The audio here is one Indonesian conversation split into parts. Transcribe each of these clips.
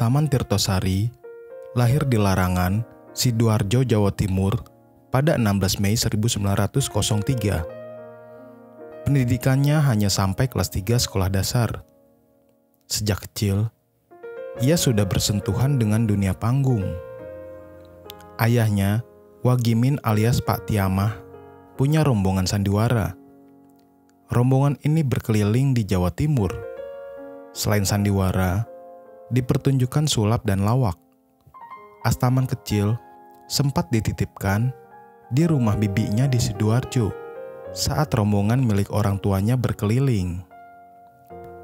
Astaman Tirtosari lahir di Larangan, Sidoarjo, Jawa Timur pada 16 Mei 1903. Pendidikannya hanya sampai kelas 3 sekolah dasar. Sejak kecil, ia sudah bersentuhan dengan dunia panggung. Ayahnya, Wagimin alias Pak Tiamah, punya rombongan sandiwara. Rombongan ini berkeliling di Jawa Timur. Selain sandiwara, dipertunjukkan sulap dan lawak. Astaman kecil sempat dititipkan di rumah bibinya di Sidoarjo saat rombongan milik orang tuanya berkeliling.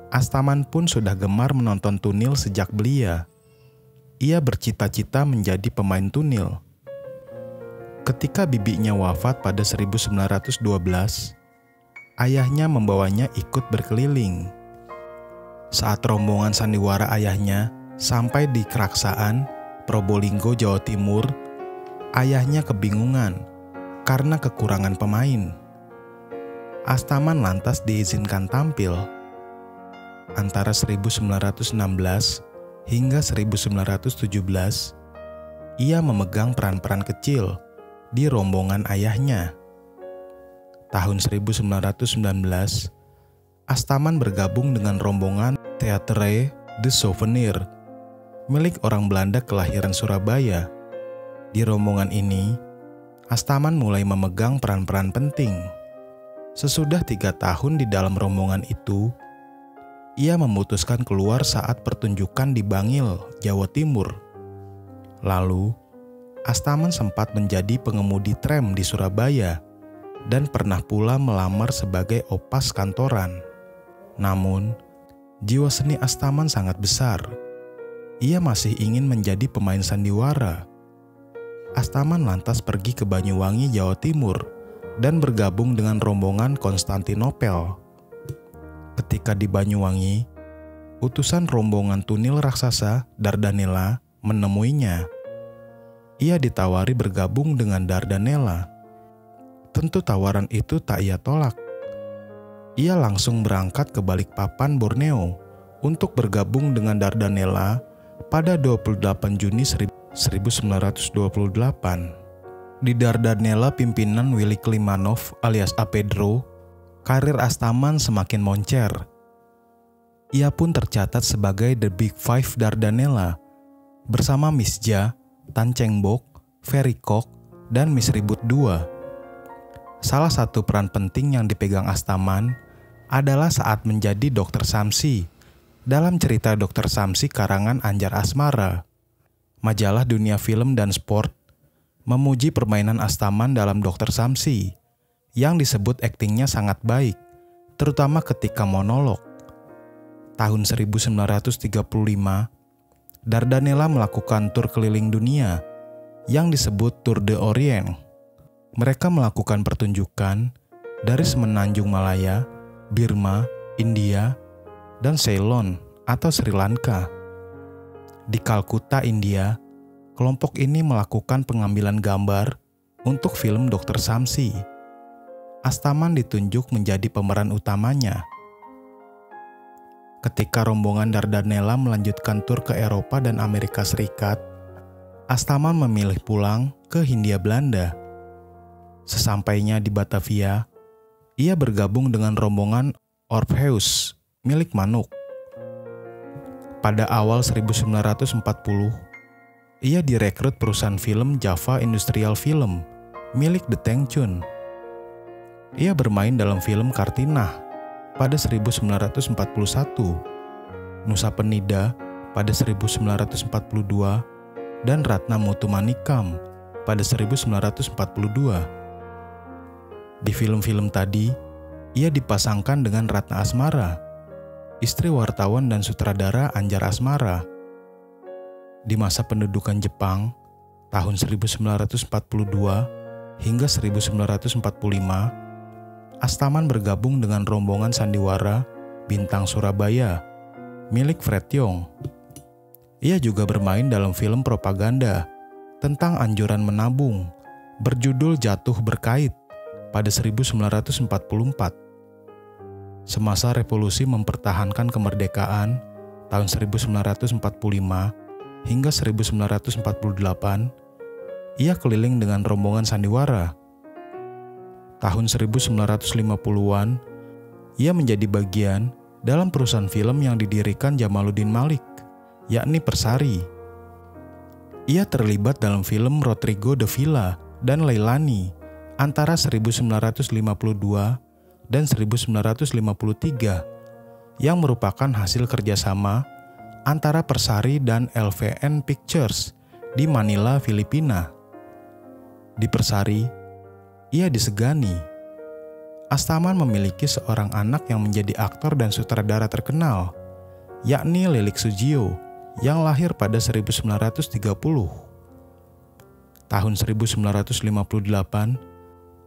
Astaman pun sudah gemar menonton tunil sejak belia. Ia bercita-cita menjadi pemain tunil. Ketika bibinya wafat pada 1912, ayahnya membawanya ikut berkeliling. Saat rombongan sandiwara ayahnya sampai di Keraksaan, Probolinggo, Jawa Timur, ayahnya kebingungan karena kekurangan pemain. Astaman lantas diizinkan tampil. Antara 1916 hingga 1917, ia memegang peran-peran kecil di rombongan ayahnya. Tahun 1919, Astaman bergabung dengan rombongan Theatre de Souvenir, milik orang Belanda kelahiran Surabaya. Di rombongan ini, Astaman mulai memegang peran-peran penting. Sesudah 3 tahun di dalam rombongan itu, ia memutuskan keluar saat pertunjukan di Bangil, Jawa Timur. Lalu, Astaman sempat menjadi pengemudi tram di Surabaya dan pernah pula melamar sebagai opas kantoran. Namun, jiwa seni Astaman sangat besar. Ia masih ingin menjadi pemain sandiwara. Astaman lantas pergi ke Banyuwangi, Jawa Timur dan bergabung dengan rombongan Konstantinopel. Ketika di Banyuwangi, utusan rombongan tunil raksasa Dardanella menemuinya. Ia ditawari bergabung dengan Dardanella. Tentu tawaran itu tak ia tolak. Ia langsung berangkat ke Balikpapan, Borneo untuk bergabung dengan Dardanella pada 28 Juni 1928. Di Dardanella pimpinan Willy Klimanov alias A. Pedro, karir Astaman semakin moncer. Ia pun tercatat sebagai The Big Five Dardanella bersama Miss Ja, Tan Cheng Bok, Ferry Koch, dan Miss Ribut II. Salah satu peran penting yang dipegang Astaman adalah saat menjadi Dr. Samsi dalam cerita Dr. Samsi karangan Anjar Asmara. Majalah Dunia Film dan Sport memuji permainan Astaman dalam Dr. Samsi yang disebut aktingnya sangat baik, terutama ketika monolog. Tahun 1935, Dardanella melakukan tur keliling dunia yang disebut Tour de Orient. Mereka melakukan pertunjukan dari Semenanjung Malaya, Birma, India, dan Ceylon atau Sri Lanka. Di Kalkuta, India, kelompok ini melakukan pengambilan gambar untuk film Dr. Samsi. Astaman ditunjuk menjadi pemeran utamanya. Ketika rombongan Dardanella melanjutkan tur ke Eropa dan Amerika Serikat, Astaman memilih pulang ke Hindia Belanda. Sesampainya di Batavia, ia bergabung dengan rombongan Orpheus milik Manuk. Pada awal 1940, ia direkrut perusahaan film Java Industrial Film milik The Teng Chun. Ia bermain dalam film Kartinah pada 1941, Nusa Penida pada 1942, dan Ratna Mutumanikam pada 1942. Di film-film tadi, ia dipasangkan dengan Ratna Asmara, istri wartawan dan sutradara Anjar Asmara. Di masa pendudukan Jepang, tahun 1942 hingga 1945, Astaman bergabung dengan rombongan sandiwara Bintang Surabaya, milik Fred Yong. Ia juga bermain dalam film propaganda tentang anjuran menabung, berjudul Jatuh Berkait, pada 1944. Semasa revolusi mempertahankan kemerdekaan tahun 1945, hingga 1948, ia keliling dengan rombongan sandiwara. Tahun 1950-an, ia menjadi bagian dalam perusahaan film yang didirikan Jamaluddin Malik, yakni Persari. Ia terlibat dalam film Rodrigo de Villa dan Leilani antara 1952 dan 1953 yang merupakan hasil kerjasama antara Persari dan LVN Pictures di Manila, Filipina. Di Persari, ia disegani. Astaman memiliki seorang anak yang menjadi aktor dan sutradara terkenal, yakni Lilik Sugio, yang lahir pada 1930. Tahun 1958,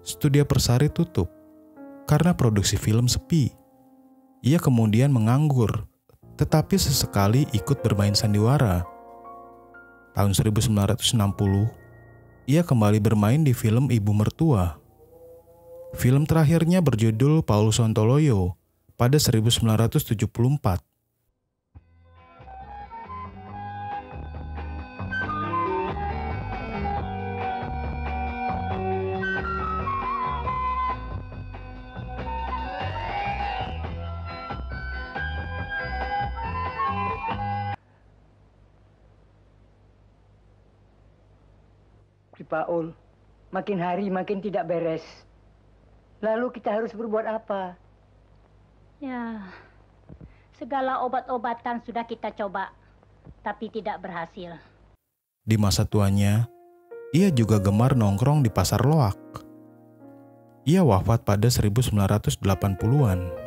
studio Persari tutup karena produksi film sepi. Ia kemudian menganggur, tetapi sesekali ikut bermain sandiwara. Tahun 1960, ia kembali bermain di film Ibu Mertua. Film terakhirnya berjudul Paul Sontoloyo pada 1974. Paul, makin hari makin tidak beres. Lalu kita harus berbuat apa? Ya, segala obat-obatan sudah kita coba, tapi tidak berhasil. Di masa tuanya, ia juga gemar nongkrong di pasar loak. Ia wafat pada 1980-an.